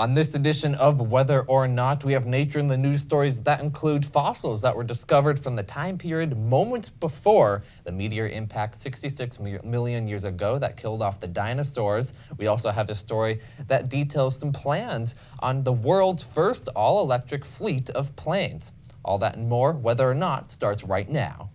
On this edition of Whether or Not, we have nature in the news stories that include fossils that were discovered from the time period moments before the meteor impact 66 million years ago that killed off the dinosaurs. We also have a story that details some plans on the world's first all-electric fleet of planes. All that and more, Whether or Not, starts right now.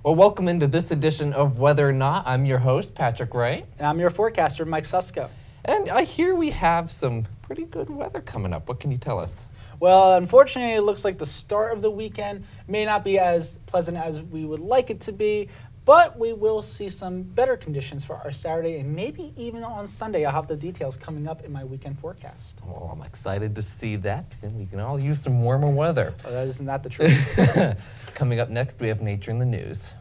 Well, welcome into this edition of Whether or Not. I'm your host, Patrick Wright. And I'm your forecaster, Mike Susko. And I hear we have some pretty good weather coming up. What can you tell us? Well, unfortunately, it looks like the start of the weekend may not be as pleasant as we would like it to be, but we will see some better conditions for our Saturday and maybe even on Sunday. I'll have the details coming up in my weekend forecast. Well, I'm excited to see that because we can all use some warmer weather. Oh, that isn't that the truth? Coming up next, we have Nature in the News.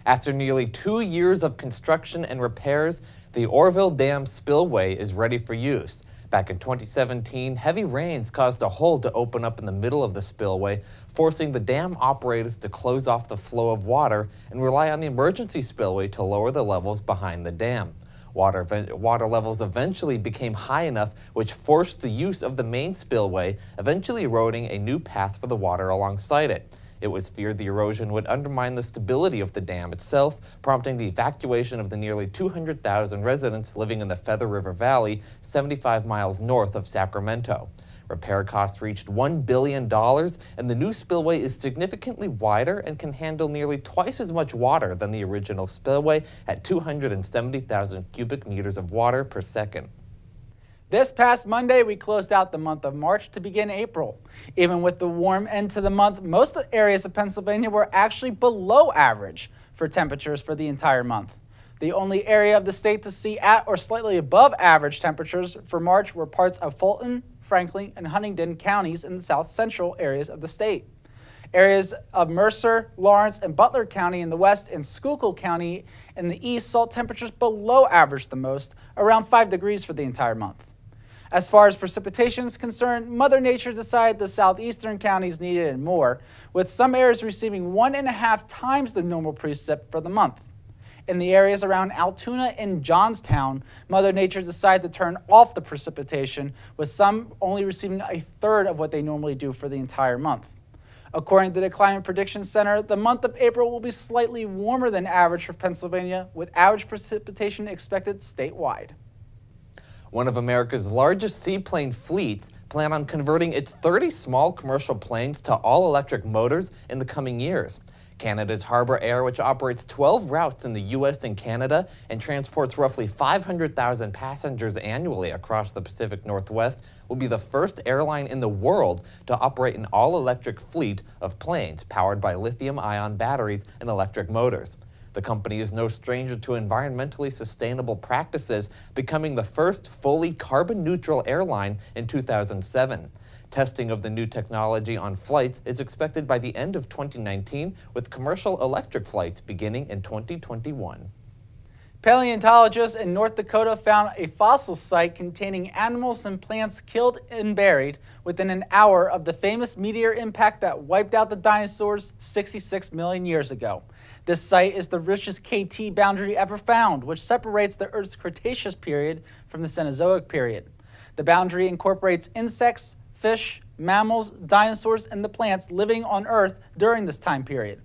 After nearly 2 years of construction and repairs, the Oroville Dam spillway is ready for use. Back in 2017, heavy rains caused a hole to open up in the middle of the spillway, forcing the dam operators to close off the flow of water and rely on the emergency spillway to lower the levels behind the dam. Water levels eventually became high enough, which forced the use of the main spillway, eventually eroding a new path for the water alongside it. It was feared the erosion would undermine the stability of the dam itself, prompting the evacuation of the nearly 200,000 residents living in the Feather River Valley, 75 miles north of Sacramento. Repair costs reached $1 billion, and the new spillway is significantly wider and can handle nearly twice as much water than the original spillway at 270,000 cubic meters of water per second. This past Monday, we closed out the month of March to begin April. Even with the warm end to the month, most of the areas of Pennsylvania were actually below average for temperatures for the entire month. The only area of the state to see at or slightly above average temperatures for March were parts of Fulton, Franklin, and Huntingdon counties in the south central areas of the state. Areas of Mercer, Lawrence, and Butler County in the west and Schuylkill County in the east saw temperatures below average the most, around 5 degrees for the entire month. As far as precipitation is concerned, Mother Nature decided the southeastern counties needed it more, with some areas receiving 1.5 times the normal precip for the month. In the areas around Altoona and Johnstown, Mother Nature decided to turn off the precipitation, with some only receiving a third of what they normally do for the entire month. According to the Climate Prediction Center, the month of April will be slightly warmer than average for Pennsylvania, with average precipitation expected statewide. One of America's largest seaplane fleets plan on converting its 30 small commercial planes to all-electric motors in the coming years. Canada's Harbour Air, which operates 12 routes in the U.S. and Canada and transports roughly 500,000 passengers annually across the Pacific Northwest, will be the first airline in the world to operate an all-electric fleet of planes powered by lithium-ion batteries and electric motors. The company is no stranger to environmentally sustainable practices, becoming the first fully carbon-neutral airline in 2007. Testing of the new technology on flights is expected by the end of 2019, with commercial electric flights beginning in 2021. Paleontologists in North Dakota found a fossil site containing animals and plants killed and buried within an hour of the famous meteor impact that wiped out the dinosaurs 66 million years ago. This site is the richest KT boundary ever found, which separates the Earth's Cretaceous period from the Cenozoic period. The boundary incorporates insects, fish, mammals, dinosaurs, and the plants living on Earth during this time period.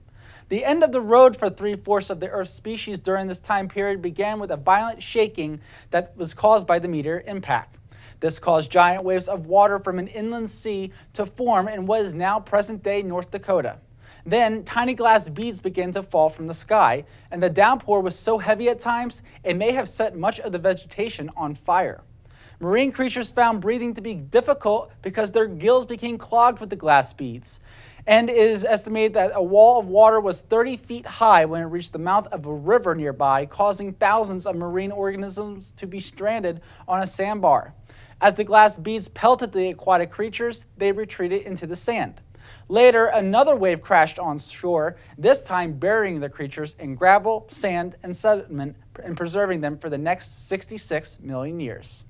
The end of the road for 3/4 of the Earth's species during this time period began with a violent shaking that was caused by the meteor impact. This caused giant waves of water from an inland sea to form in what is now present-day North Dakota. Then, tiny glass beads began to fall from the sky, and the downpour was so heavy at times, it may have set much of the vegetation on fire. Marine creatures found breathing to be difficult because their gills became clogged with the glass beads. And it is estimated that a wall of water was 30 feet high when it reached the mouth of a river nearby, causing thousands of marine organisms to be stranded on a sandbar. As the glass beads pelted the aquatic creatures, they retreated into the sand. Later, another wave crashed on shore, this time burying the creatures in gravel, sand, and sediment and preserving them for the next 66 million years.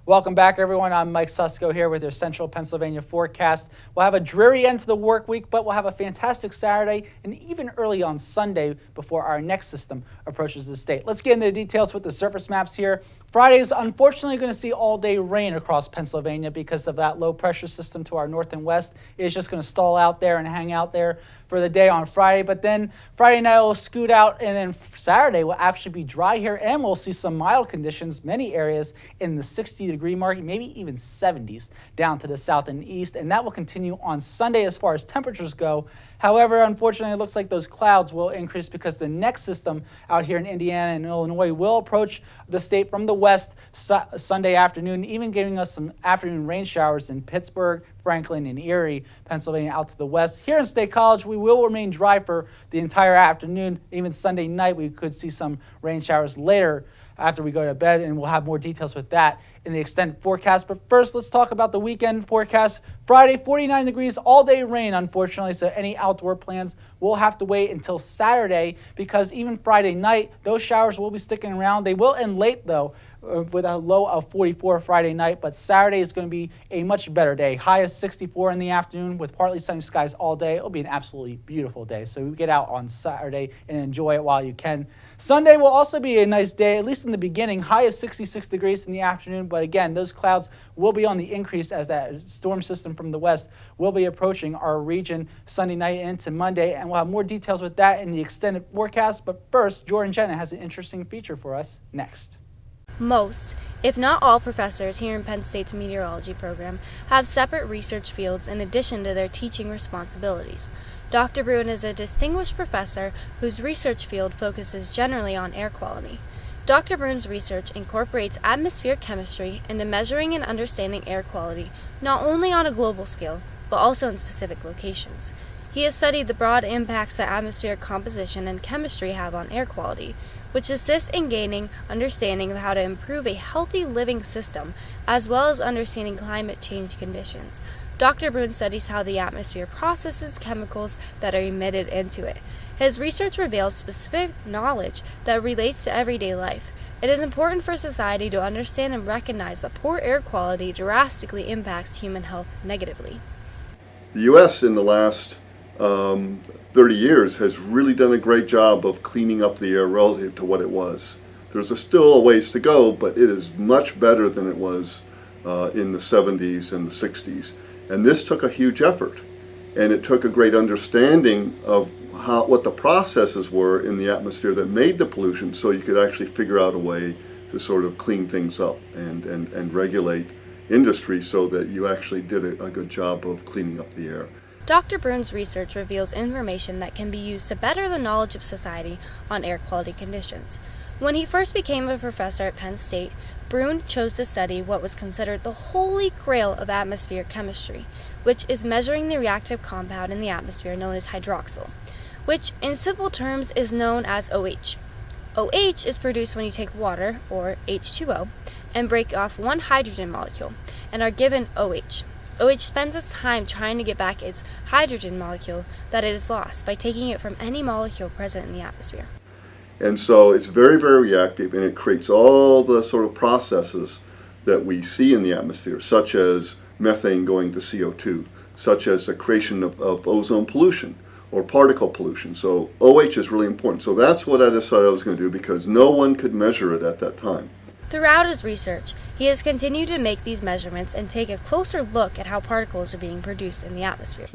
Welcome back, everyone. I'm Mike Susko here with your Central Pennsylvania forecast. We'll have a dreary end to the work week, but we'll have a fantastic Saturday and even early on Sunday before our next system approaches the state. Let's get into the details with the surface maps here. Friday is unfortunately going to see all-day rain across Pennsylvania because of that low-pressure system to our north and west. It's just going to stall out there and hang out there for the day on Friday, but then Friday night will scoot out, and then Saturday will actually be dry here, and we'll see some mild conditions, many areas in the 60-degree mark, maybe even 70s down to the south and east, and that will continue on Sunday as far as temperatures go. However, unfortunately, it looks like those clouds will increase because the next system out here in Indiana and Illinois will approach the state from the west Sunday afternoon, even giving us some afternoon rain showers in Pittsburgh, Franklin, and Erie, Pennsylvania, out to the west. Here in State College, we will remain dry for the entire afternoon. Even Sunday night, we could see some rain showers later after we go to bed, and we'll have more details with that in the extended forecast. But first, let's talk about the weekend forecast. Friday, 49 degrees, all-day rain, unfortunately, so any outdoor plans will have to wait until Saturday because even Friday night, those showers will be sticking around. They will end late, though, with a low of 44 Friday night, but Saturday is going to be a much better day. High of 64 in the afternoon with partly sunny skies all day. It'll be an absolutely beautiful day, so we get out on Saturday and enjoy it while you can. Sunday will also be a nice day, at least in the beginning. High of 66 degrees in the afternoon, but again, those clouds will be on the increase as that storm system from the west will be approaching our region Sunday night into Monday, and we'll have more details with that in the extended forecast. But first, Jordyn Jenna has an interesting feature for us next. Most, if not all, professors here in Penn State's meteorology program have separate research fields in addition to their teaching responsibilities. Dr. Bruin is a distinguished professor whose research field focuses generally on air quality. Dr. Bruin's research incorporates atmospheric chemistry into measuring and understanding air quality, not only on a global scale, but also in specific locations. He has studied the broad impacts that atmospheric composition and chemistry have on air quality, which assists in gaining understanding of how to improve a healthy living system, as well as understanding climate change conditions. Dr. Bruin studies how the atmosphere processes chemicals that are emitted into it. His research reveals specific knowledge that relates to everyday life. It is important for society to understand and recognize that poor air quality drastically impacts human health negatively. The U.S. in the last 30 years has really done a great job of cleaning up the air relative to what it was. There's still a ways to go, but it is much better than it was in the 70s and the 60s. And this took a huge effort, and it took a great understanding of what the processes were in the atmosphere that made the pollution, so you could actually figure out a way to sort of clean things up and regulate industry so that you actually did a good job of cleaning up the air. Dr. Bruin's research reveals information that can be used to better the knowledge of society on air quality conditions. When he first became a professor at Penn State, Bruin chose to study what was considered the holy grail of atmospheric chemistry, which is measuring the reactive compound in the atmosphere known as hydroxyl, which in simple terms is known as OH. OH is produced when you take water, or H2O, and break off one hydrogen molecule, and are given OH. OH spends its time trying to get back its hydrogen molecule that it has lost by taking it from any molecule present in the atmosphere. And so it's very, very reactive, and it creates all the sort of processes that we see in the atmosphere, such as methane going to CO2, such as the creation of ozone pollution or particle pollution. So OH is really important. So that's what I decided I was going to do because no one could measure it at that time. Throughout his research, he has continued to make these measurements and take a closer look at how particles are being produced in the atmosphere.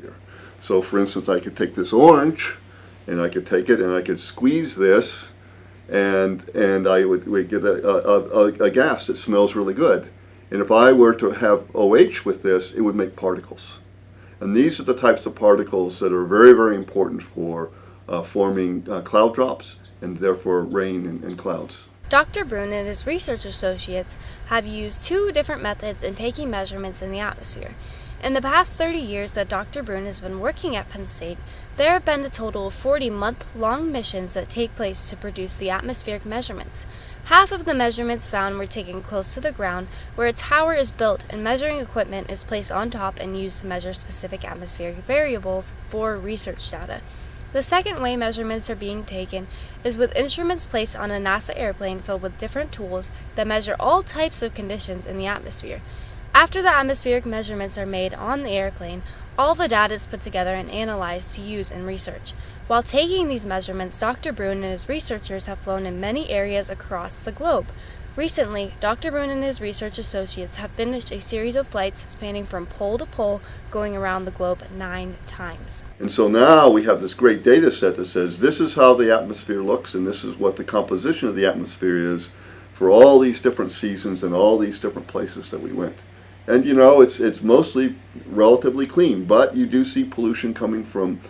So for instance, I could take this orange, and I could take it and I could squeeze this, and I would get a gas that smells really good. And if I were to have OH with this, it would make particles. And these are the types of particles that are very, very important for forming cloud drops and therefore rain and clouds. Dr. Brun and his research associates have used 2 different methods in taking measurements in the atmosphere. In the past 30 years that Dr. Brun has been working at Penn State, there have been a total of 40 month-long missions that take place to produce the atmospheric measurements. Half of the measurements found were taken close to the ground, where a tower is built and measuring equipment is placed on top and used to measure specific atmospheric variables for research data. The second way measurements are being taken is with instruments placed on a NASA airplane filled with different tools that measure all types of conditions in the atmosphere. After the atmospheric measurements are made on the airplane, all the data is put together and analyzed to use in research. While taking these measurements, Dr. Brun and his researchers have flown in many areas across the globe. Recently, Dr. Brun and his research associates have finished a series of flights spanning from pole to pole, going around the globe 9 times. And so now we have this great data set that says this is how the atmosphere looks and this is what the composition of the atmosphere is for all these different seasons and all these different places that we went. And you know, it's mostly relatively clean, but you do see pollution coming from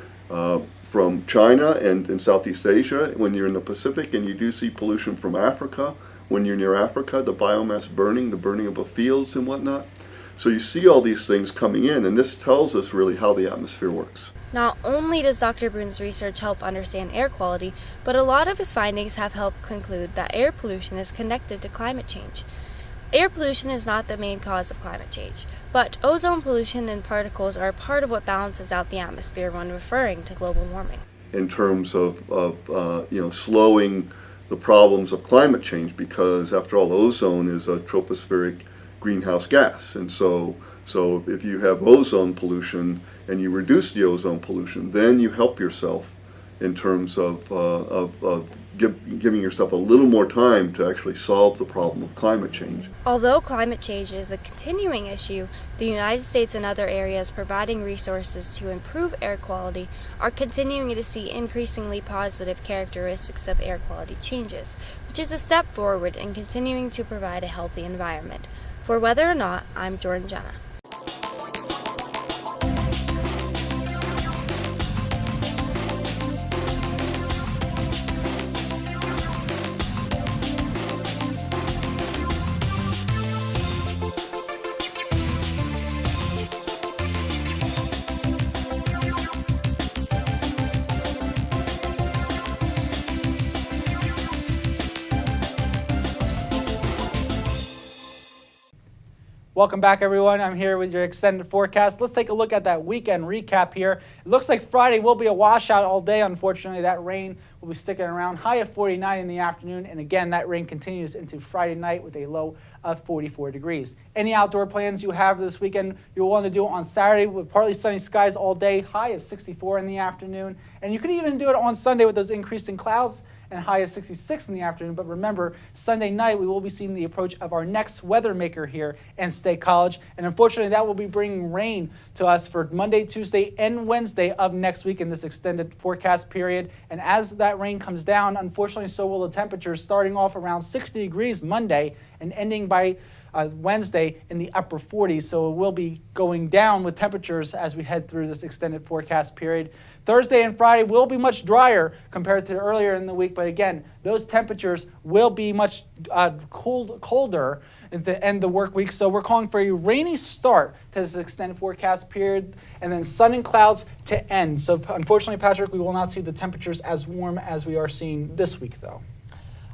China and Southeast Asia when you're in the Pacific, and you do see pollution from Africa when you're near Africa, the biomass burning, the burning of the fields and whatnot. So you see all these things coming in, and this tells us really how the atmosphere works. Not only does Dr. Brun's research help understand air quality, but a lot of his findings have helped conclude that air pollution is connected to climate change. Air pollution is not the main cause of climate change, but ozone pollution and particles are a part of what balances out the atmosphere when referring to global warming. In terms of slowing the problems of climate change, because after all, ozone is a tropospheric greenhouse gas, and so if you have ozone pollution and you reduce the ozone pollution, then you help yourself in terms of giving yourself a little more time to actually solve the problem of climate change. Although climate change is a continuing issue, the United States and other areas providing resources to improve air quality are continuing to see increasingly positive characteristics of air quality changes, which is a step forward in continuing to provide a healthy environment. For Whether or Not, I'm Jordyn Jenna. Welcome back, everyone. I'm here with your extended forecast. Let's take a look at that weekend recap here. It looks like Friday will be a washout all day. Unfortunately, that rain will be sticking around. High of 49 in the afternoon. And again, that rain continues into Friday night with a low of 44 degrees. Any outdoor plans you have this weekend, you'll want to do it on Saturday with partly sunny skies all day. High of 64 in the afternoon. And you could even do it on Sunday with those increasing clouds and high of 66 in the afternoon. But remember, Sunday night we will be seeing the approach of our next weather maker here in State College. And unfortunately, that will be bringing rain to us for Monday, Tuesday, and Wednesday of next week in this extended forecast period. And as that rain comes down, unfortunately, so will the temperatures, starting off around 60 degrees Monday and ending by Wednesday in the upper 40s, so it will be going down with temperatures as we head through this extended forecast period. Thursday and Friday will be much drier compared to earlier in the week, but again, those temperatures will be much colder at the end of the work week, so we're calling for a rainy start to this extended forecast period, and then sun and clouds to end. So unfortunately, Patrick, we will not see the temperatures as warm as we are seeing this week, though.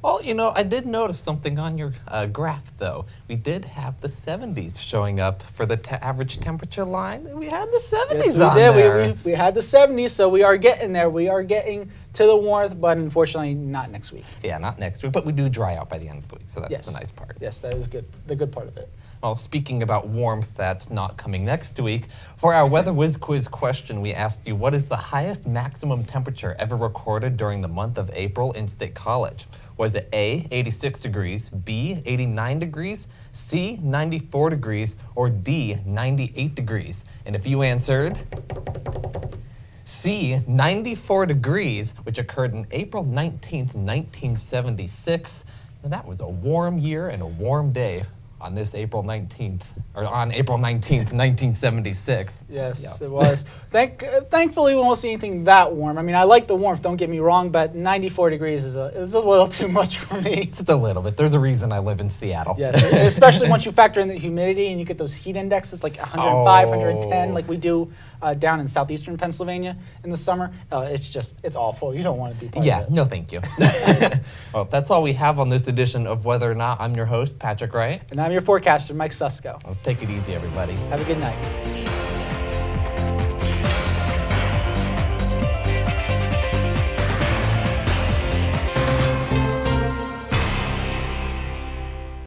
Well, you know, I did notice something on your graph, though. We did have the 70s showing up for the average temperature line. We had the 70s on there. Yes, we had the 70s, so we are getting there. We are getting to the warmth, but unfortunately not next week. Yeah, not next week, but we do dry out by the end of the week, so that's Yes. the nice part. Yes, that is good. The good part of it. Well, speaking about warmth that's not coming next week, for our Weather Whiz Quiz question, we asked you, what is the highest maximum temperature ever recorded during the month of April in State College? Was it A, 86 degrees, B, 89 degrees, C, 94 degrees, or D, 98 degrees? And if you answered C, 94 degrees, which occurred on April 19th, 1976, well, that was a warm year and a warm day on this April 19th, or on April 19th, 1976. Yes, Yeah. it was. Thankfully, we won't see anything that warm. I mean, I like the warmth, don't get me wrong, but 94 degrees is a little too much for me. Just a little bit. There's a reason I live in Seattle. Yes, especially once you factor in the humidity and you get those heat indexes like 105, 110, Oh. like we do down in southeastern Pennsylvania in the summer. It's awful. You don't want to be part Yeah, of it. no thank you. Well, that's all we have on this edition of Whether or Not. I'm your host, Patrick Wright. And I'm your forecaster, Mike Susko. Well, take it easy, everybody. Have a good night.